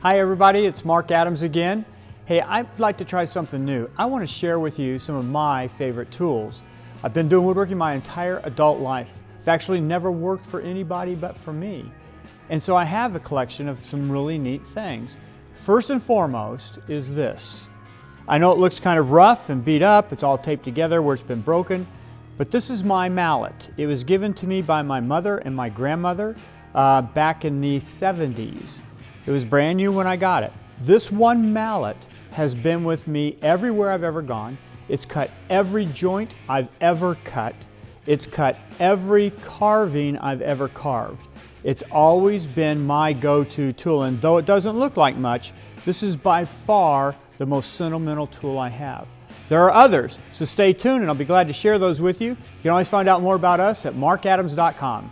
Hi everybody, it's Marc Adams again. Hey, I'd like to try something new. I want to share with you some of my favorite tools. I've been doing woodworking my entire adult life. I've actually never worked for anybody but for me. And so I have a collection of some really neat things. First and foremost is this. I know it looks kind of rough and beat up, it's all taped together where it's been broken, but this is my mallet. It was given to me by my mother and my grandmother back in the 70s. It was brand new when I got it. This one mallet has been with me everywhere I've ever gone. It's cut every joint I've ever cut. It's cut every carving I've ever carved. It's always been my go-to tool, and though it doesn't look like much, this is by far the most sentimental tool I have. There are others, so stay tuned and I'll be glad to share those with you. You can always find out more about us at marcadams.com.